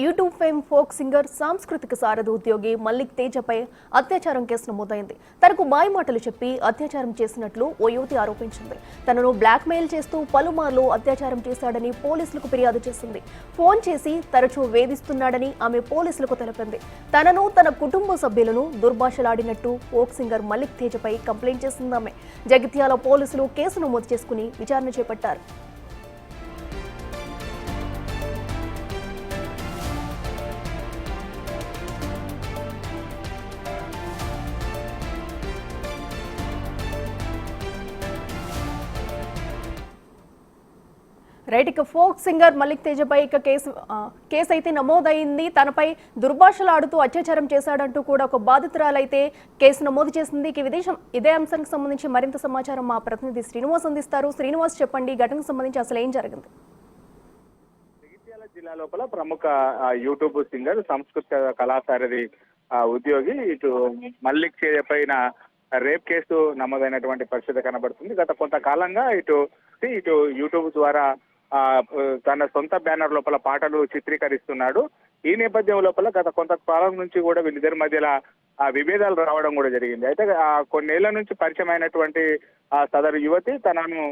YouTube fame folk singer సాంస్కృతిక సారథి ఉద్యోగి మల్లిక్ తేజపై అత్యాచారం కేసు నమోదైంది. తనకు మాయమాటలు చెప్పి అత్యాచారం చేసినట్లు ఓ యువతి ఆరోపించింది. తనను బ్లాక్మెయిల్ చేస్తూ పలుమార్లు అత్యాచారం చేశాడని పోలీసులకు ఫిర్యాదు చేసింది. ఫోన్ చేసి తరచూ వేధిస్తున్నాడని ఆమె పోలీసులకు తెలిపింది. తనను తన కుటుంబ సభ్యులను దుర్భాషలాడినట్టు ఫోక్ సింగర్ మల్లిక్ తేజపై కంప్లైంట్ చేసిందామె. జగిత్యాల పోలీసులు కేసు నమోదు చేసుకుని విచారణ చేపట్టారు. రైట్, ఇక ఫోక్ సింగర్ మల్లిక్ తేజపై ఇక కేసు అయితే నమోదైంది. తనపై దుర్భాషలు ఆడుతూ అత్యాచారం చేశాడంటూ కూడా ఒక బాధితురాలైతే కేసు నమోదు చేసింది. ఇదే అంశానికి సంబంధించి మరింత సమాచారం మా ప్రతినిధి శ్రీనివాస్ అందిస్తారు. శ్రీనివాస్, చెప్పండి, ఘటనకు సంబంధించి అసలు ఏం జరిగింది? జగిత్యాల జిల్లా లోపల ప్రముఖ యూట్యూబ్ సింగర్ సంస్కృత కళాసారథి ఉద్యోగి ఇటు మల్లిక్ తేజపైన రేప్ కేసు నమోదైనటువంటి పరిస్థితి కనబడుతుంది. గత కొంతకాలంగా ఇటు యూట్యూబ్ ద్వారా తన సొంత బ్యానర్ లోపల పాటలు చిత్రీకరిస్తున్నాడు. ఈ నేపథ్యం లోపల గత కొంతకాలం నుంచి కూడా వీళ్ళిద్దరి మధ్యలో విభేదాలు రావడం కూడా జరిగింది. అయితే కొన్నేళ్ల నుంచి పరిచయం అయినటువంటి సదరు యువతి తనను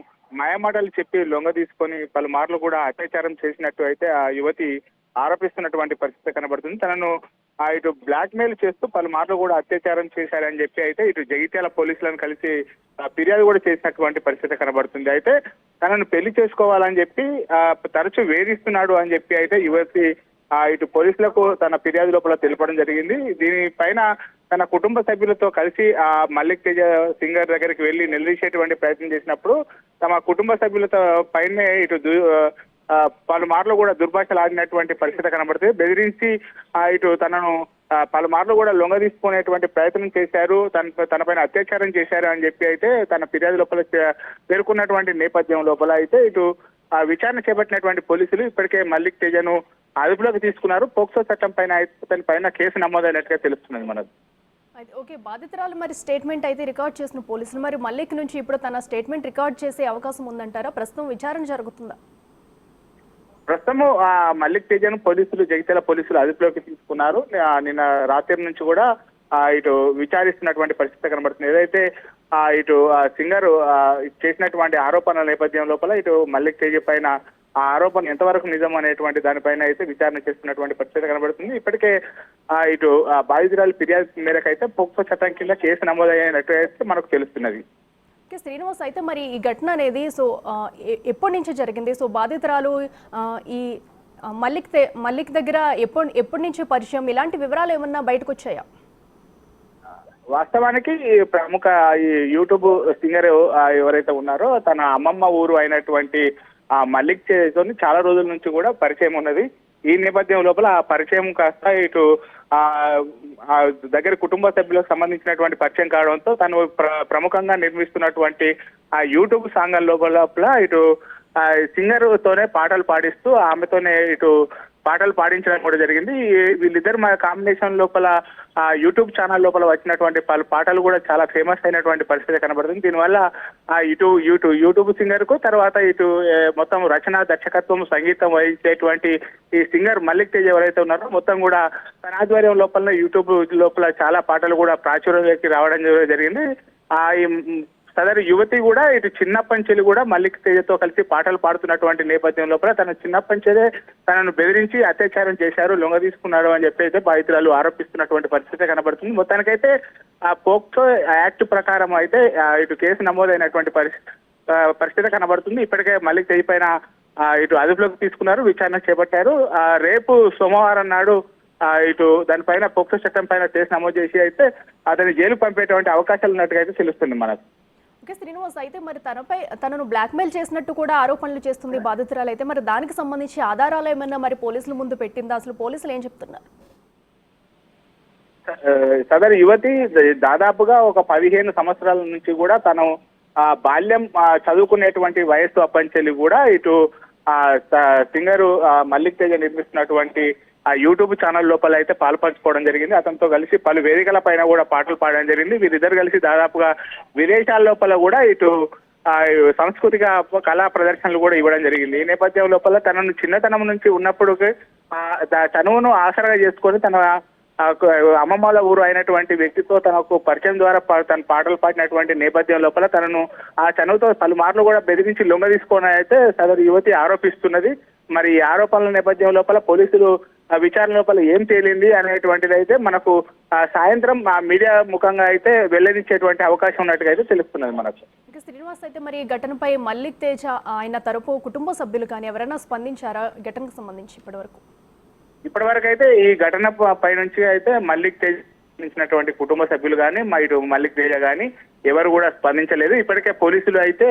మాయమాటలు చెప్పి లొంగ తీసుకొని పలుమార్లు కూడా అత్యాచారం చేసినట్టు అయితే ఆ యువతి ఆరోపిస్తున్నటువంటి పరిస్థితి కనబడుతుంది. తనను ఇటు బ్లాక్ మెయిల్ చేస్తూ పలుమార్లు కూడా అత్యాచారం చేశారని చెప్పి అయితే ఇటు జగిత్యాల పోలీసులను కలిసి ఫిర్యాదు కూడా చేసినటువంటి పరిస్థితి కనబడుతుంది. అయితే తనను పెళ్లి చేసుకోవాలని చెప్పి తరచూ వేధిస్తున్నాడు అని చెప్పి అయితే యువతి ఇటు పోలీసులకు తన ఫిర్యాదు లోపల తెలపడం జరిగింది. దీనిపైన తన కుటుంబ సభ్యులతో కలిసి మల్లిక్ తేజ సింగర్ దగ్గరికి వెళ్లి నిలదీసేటువంటి ప్రయత్నం చేసినప్పుడు తమ కుటుంబ సభ్యులతో పైనే ఇటు పలుమార్లు కూడా దుర్భాషలు ఆడినటువంటి పరిస్థితి కనబడుతుంది. బెదిరించి ఇటు తనను పలుమార్లు కూడా లొంగ తీసుకునేటువంటి ప్రయత్నం చేశారు, తనపైన అత్యాచారం చేశారు అని చెప్పి అయితే తన ఫిర్యాదు లోపల పేర్కొన్నటువంటి నేపథ్యం లోపల అయితే ఇటు విచారణ చేపట్టినటువంటి పోలీసులు ఇప్పటికే మల్లిక్ తేజను అదుపులోకి తీసుకున్నారు. పోక్సో చట్టం పైన కేసు నమోదైనట్టుగా తెలుస్తున్నది మనకు. ఓకే, బాధితురాలు మరి స్టేట్మెంట్ అయితే రికార్డ్ చేసిన పోలీసులు మరి మల్లిక్ నుంచి ఇప్పుడు తన స్టేట్మెంట్ రికార్డ్ చేసే అవకాశం ఉందంటారా? ప్రస్తుతం విచారణ జరుగుతుందా? ప్రస్తుతము మల్లిక్ తేజను జగిత్యాల పోలీసులు అదుపులోకి తీసుకున్నారు. నిన్న రాత్రి నుంచి కూడా ఇటు విచారిస్తున్నటువంటి పరిస్థితి కనబడుతుంది. ఏదైతే ఇటు సింగర్ చేసినటువంటి ఆరోపణల నేపథ్యం లోపల ఇటు మల్లిక్ తేజ పైన ఆ ఆరోపణ ఎంతవరకు నిజం అనేటువంటి దానిపైన అయితే విచారణ చేస్తున్నటువంటి పరిస్థితి కనబడుతుంది. ఇప్పటికే ఇటు బాధితురాలు ఫిర్యాదు మేరకు అయితే పోక్సో చట్టం కింద కేసు నమోదైనట్టు అయితే మనకు తెలుస్తున్నది. శ్రీనివాస్, అయితే మరి ఈ ఘటన అనేది ఎప్పటి నుంచి జరిగింది? బాధితురాలు ఈ మల్లిక్ దగ్గర ఎప్పటి నుంచి పరిచయం, ఇలాంటి వివరాలు ఏమన్నా బయటకు వచ్చాయా? వాస్తవానికి ప్రముఖ ఈ యూట్యూబ్ సింగర్ ఎవరైతే ఉన్నారో తన అమ్మమ్మ ఊరు అయినటువంటి మల్లిక్ తోని చాలా రోజుల నుంచి కూడా పరిచయం ఉన్నది. ఈ నేపథ్యం లోపల ఆ పరిచయం కాస్త ఇటు దగ్గర కుటుంబ సభ్యులకు సంబంధించినటువంటి పరిచయం కావడంతో తను ప్రముఖంగా నిర్మిస్తున్నటువంటి ఆ యూట్యూబ్ ఛానల్ లోపల ఇటు సింగర్ తోనే పాటలు పాడిస్తూ ఆమెతోనే ఇటు పాటలు పాడించడం కూడా జరిగింది. వీళ్ళిద్దరు మా కాంబినేషన్ లోపల యూట్యూబ్ ఛానల్ లోపల వచ్చినటువంటి పలు పాటలు కూడా చాలా ఫేమస్ అయినటువంటి పరిస్థితి కనబడుతుంది. దీనివల్ల యూట్యూబ్ సింగర్ కు తర్వాత ఇటు మొత్తం రచన, దర్శకత్వం, సంగీతం వహించేటువంటి ఈ సింగర్ మల్లిక్ తేజ ఎవరైతే ఉన్నారో మొత్తం కూడా తన ఆధ్వర్యం లోపల యూట్యూబ్ లోపల చాలా పాటలు కూడా ప్రాచుర్యంలోకి రావడం జరిగింది. సదరు యువతి కూడా ఇటు చిన్నప్పంచెలు కూడా మల్లిక్ తేజతో కలిసి పాటలు పాడుతున్నటువంటి నేపథ్యం లోపల తన చిన్నప్పంచెలే తనను బెదిరించి అత్యాచారం చేశారు, లొంగ తీసుకున్నాడు అని చెప్పి అయితే బాధితురాలు ఆరోపిస్తున్నటువంటి పరిస్థితి కనబడుతుంది. మొత్తానికైతే ఆ పోక్సో యాక్ట్ ప్రకారం అయితే ఇటు కేసు నమోదైనటువంటి పరిస్థితి కనబడుతుంది. ఇప్పటికే మల్లిక్ తేజ పైన ఇటు అదుపులోకి తీసుకున్నారు, విచారణ చేపట్టారు. రేపు సోమవారం నాడు ఇటు దానిపైన పోక్సో చట్టం పైన కేసు నమోదు చేసి అయితే అతని జైలు పంపేటువంటి అవకాశాలు ఉన్నట్టుగా అయితే తెలుస్తుంది మనకు. ఓకే శ్రీనివాస్, అయితే మరి తనను బ్లాక్మెయిల్ చేసినట్టు కూడా ఆరోపణలు చేస్తుంది బాధితురాలు. అయితే మరి దానికి సంబంధించి ఆధారాలు ఏమన్నా మరి పోలీసుల ముందు పెట్టిందా? అసలు పోలీసులు ఏం చెప్తున్నారు? సదరు యువతి దాదాపుగా ఒక 15 సంవత్సరాల నుంచి కూడా తను బాల్యం చదువుకునేటువంటి వయస్సు అప్పంచెల్లి కూడా ఇటు సింగరు మల్లిక్ తేజ నిర్మిస్తున్నటువంటి ఆ యూట్యూబ్ ఛానల్ లోపల అయితే పాల్పంచుకోవడం జరిగింది. అతనితో కలిసి పలు వేదికల పైన కూడా పాటలు పాడడం జరిగింది. వీరిద్దరు కలిసి దాదాపుగా విదేశాల లోపల కూడా ఇటు సాంస్కృతిక కళా ప్రదర్శనలు కూడా ఇవ్వడం జరిగింది. ఈ నేపథ్యం లోపల తనను చిన్నతనం నుంచి ఉన్నప్పుడు చనువును ఆసరాగా చేసుకొని తన అమ్మమ్మల ఊరు అయినటువంటి వ్యక్తితో తనకు పరిచయం ద్వారా తన పాటలు పాడినటువంటి నేపథ్యం లోపల తనను ఆ చనువుతో పలుమార్లు కూడా బెదిరించి లొంగ తీసుకొని అయితే సదరు యువతి ఆరోపిస్తున్నది. మరి ఈ ఆరోపణల నేపథ్యం లోపల పోలీసులు విచారణ లోపల ఏం తేలింది అనేటువంటిది అయితే మనకు సాయంత్రం మీడియా ముఖంగా అయితే వెల్లడించేటువంటి అవకాశం ఉన్నట్టుగా అయితే తెలుస్తున్నది మనకు. ఇక శ్రీనివాస్ అయితే మరి ఈ ఘటనపై మల్లిక్ తేజ ఆయన తరపు కుటుంబ సభ్యులు కానీ ఎవరైనా స్పందించారా ఘటనకు సంబంధించి ఇప్పటివరకు అయితే ఈ ఘటన పై నుంచి అయితే మల్లిక్ తేజ సంబంధించినటువంటి కుటుంబ సభ్యులు కానీ ఇటు మల్లిక్ తేజ కానీ ఎవరు కూడా స్పందించలేదు. ఇప్పటికే పోలీసులు అయితే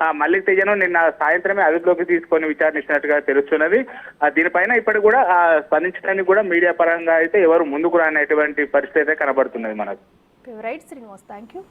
ఆ మల్లిక్ తేజను నిన్న సాయంత్రమే అదుపులోకి తీసుకొని విచారించినట్టుగా తెలుస్తున్నది. దీనిపైన ఇప్పటికి కూడా స్పందించడానికి కూడా మీడియా పరంగా అయితే ఎవరు ముందుకు రానటువంటి పరిస్థితి అయితే కనబడుతున్నది మనకు. Right Srinivas, thank you.